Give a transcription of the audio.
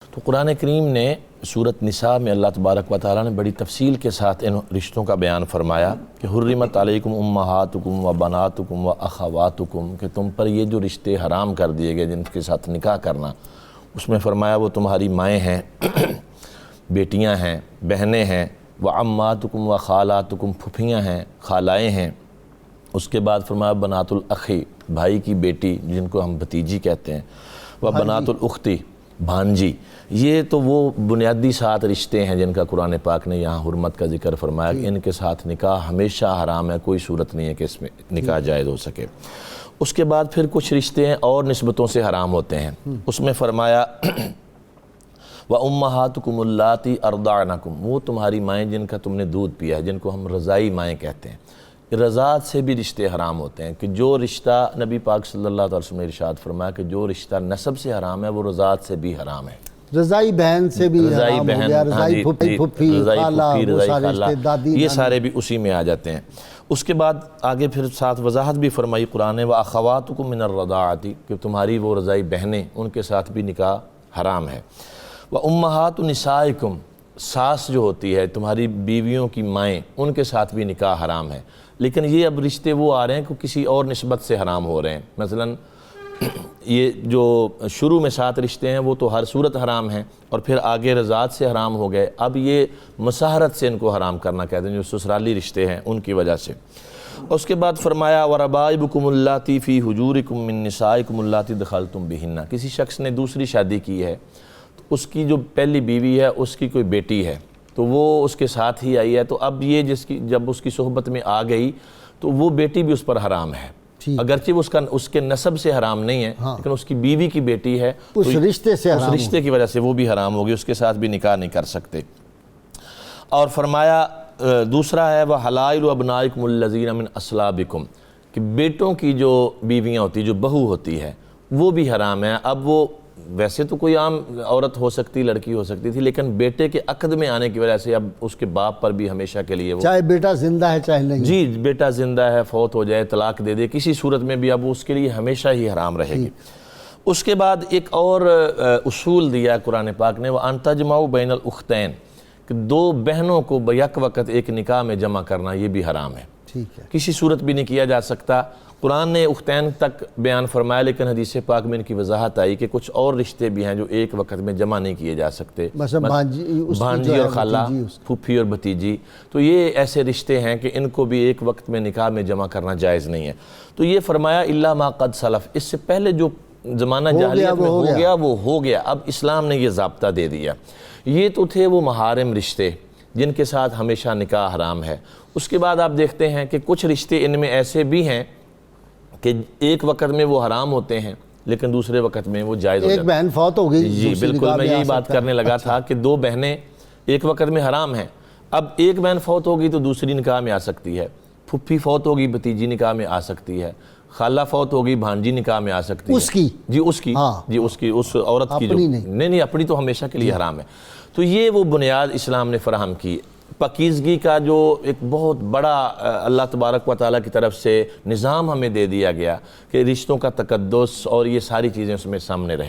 تو قرآن کریم نے سورۃ نساء میں اللہ تبارک و تعالیٰ نے بڑی تفصیل کے ساتھ ان رشتوں کا بیان فرمایا کہ حرمت علیکم امہاتکم و بناتکم و اخواتکم، کہ تم پر یہ جو رشتے حرام کر دیے گئے جن کے ساتھ نکاح کرنا، اس میں فرمایا وہ تمہاری مائیں ہیں، بیٹیاں ہیں، بہنیں ہیں، و عماتکم و خالاتکم، پھپھیاں ہیں، خالائیں ہیں۔ اس کے بعد فرمایا بنات الاخی، بھائی کی بیٹی جن کو ہم بھتیجی کہتے ہیں، و بنات الاختی، بھانجی۔ یہ تو وہ بنیادی 7 رشتے ہیں جن کا قرآن پاک نے یہاں حرمت کا ذکر فرمایا کہ ان کے ساتھ نکاح ہمیشہ حرام ہے، کوئی صورت نہیں ہے کہ اس میں نکاح جائز ہو سکے۔ اس کے بعد پھر کچھ رشتے ہیں اور نسبتوں سے حرام ہوتے ہیں، اس میں فرمایا وَأُمَّهَاتُكُمُ اللَّاتِي أَرْضَعْنَكُمْ، وہ تمہاری مائیں جن کا تم نے دودھ پیا ہے، جن کو ہم رضائی مائیں کہتے ہیں۔ رضاعت سے بھی رشتے حرام ہوتے ہیں کہ جو رشتہ نبی پاک صلی اللہ علیہ وسلم نے ارشاد فرمایا کہ جو رشتہ نسب سے حرام ہے وہ رضاعت سے بھی حرام ہے۔ رضائی بہن سے بھی حرام ہو گیا، رضائی پھپھی، خالہ، وہ سارے رشتے، دادی، یہ سارے بھی اسی میں آ جاتے ہیں۔ اس کے بعد آگے پھر ساتھ وضاحت بھی فرمائی قرآن نے وَأَخَوَاتُكُم مِّنَ الرَّضَاعَةِ، کہ تمہاری وہ رضائی بہنیں ان کے ساتھ بھی نکاح حرام ہے۔ وَأُمَّهَاتُ نِسَائِكُمْ، ساس جو ہوتی ہے تمہاری بیویوں کی مائیں، ان کے ساتھ بھی نکاح حرام ہے۔ لیکن یہ اب رشتے وہ آ رہے ہیں کہ کسی اور نسبت سے حرام ہو رہے ہیں۔ مثلاً یہ جو شروع میں 7 رشتے ہیں وہ تو ہر صورت حرام ہیں، اور پھر آگے رضاعت سے حرام ہو گئے، اب یہ مساہرت سے ان کو حرام کرنا کہتے ہیں، جو سسرالی رشتے ہیں ان کی وجہ سے۔ اس کے بعد فرمایا وَرَبَائِبُكُمُ اللَّاتِي فِي حُجُورِكُم مِّن نِّسَائِكُمُ اللَّاتِي دَخَلْتُم بِهِنَّ، کسی شخص نے دوسری شادی کی ہے، اس کی جو پہلی بیوی ہے اس کی کوئی بیٹی ہے تو وہ اس کے ساتھ ہی آئی ہے، تو اب یہ جب اس کی صحبت میں آ گئی تو وہ بیٹی بھی اس پر حرام ہے، اگرچہ وہ اس کے نسب سے حرام نہیں ہے، لیکن اس کی بیوی کی بیٹی ہے، اس رشتے سے حرام، اس رشتے کی وجہ سے وہ بھی حرام ہوگی، اس کے ساتھ بھی نکاح نہیں کر سکتے۔ اور فرمایا دوسرا ہے وَحَلَائِلُ أَبْنَائِكُمُ الَّذِينَ مِنْ أَصْلَابِكُمْ، کہ بیٹوں کی جو بیویاں ہوتی جو بہو ہوتی ہے وہ بھی حرام ہے۔ اب وہ ویسے تو کوئی عام عورت ہو سکتی، لڑکی ہو سکتی تھی، لیکن بیٹے کے عقد میں آنے کی وجہ سے اب اس کے باپ پر بھی ہمیشہ کے لیے وہ، چاہے بیٹا زندہ ہے چاہے نہیں، جی بیٹا زندہ ہے، فوت ہو جائے، طلاق دے دے، کسی صورت میں بھی اب اس کے لیے ہمیشہ ہی حرام رہے گی۔ اس کے بعد ایک اور اصول دیا قرآن پاک نے وَأَن تَجْمَعُوا بَيْنَ الْأُخْتَيْنِ، کہ 2 بہنوں کو بیک وقت ایک نکاح میں جمع کرنا یہ بھی حرام ہے، ٹھیک ہے، کسی صورت بھی نہیں کیا جا سکتا۔ قرآن نے اختین تک بیان فرمایا، لیکن حدیث پاک میں ان کی وضاحت آئی کہ کچھ اور رشتے بھی ہیں جو ایک وقت میں جمع نہیں کیے جا سکتے، مثلا بھانجی اور خالہ، پھوپھی اور بھتیجی، تو یہ ایسے رشتے ہیں کہ ان کو بھی ایک وقت میں نکاح میں جمع کرنا جائز نہیں ہے۔ تو یہ فرمایا الا ما قد سلف، اس سے پہلے جو زمانہ جاہلیت میں ہو گیا وہ ہو گیا، اب اسلام نے یہ ضابطہ دے دیا۔ یہ تو تھے وہ محارم رشتے جن کے ساتھ ہمیشہ نکاح حرام ہے۔ اس کے بعد آپ دیکھتے ہیں کہ کچھ رشتے ان میں ایسے بھی ہیں کہ ایک وقت میں وہ حرام ہوتے ہیں لیکن دوسرے وقت میں وہ جائز ہو جاتے ہیں۔ ایک بہن فوت ہو گئی، جی بالکل، میں یہی بات کرنے لگا تھا کہ 2 بہنیں ایک وقت میں حرام ہیں، اب ایک بہن فوت ہوگی تو دوسری نکاح میں آ سکتی ہے، پھپھی فوت ہوگی بھتیجی نکاح میں آ سکتی ہے، خالہ فوت ہوگی بھانجی نکاح میں آ سکتی ہے، اس کی اس عورت کی جو نہیں اپنی تو ہمیشہ کے لیے حرام ہے۔ تو یہ وہ بنیاد اسلام نے فراہم کی، پاکیزگی کا جو ایک بہت بڑا اللہ تبارک و تعالیٰ کی طرف سے نظام ہمیں دے دیا گیا کہ رشتوں کا تقدس اور یہ ساری چیزیں اس میں سامنے رہیں گی۔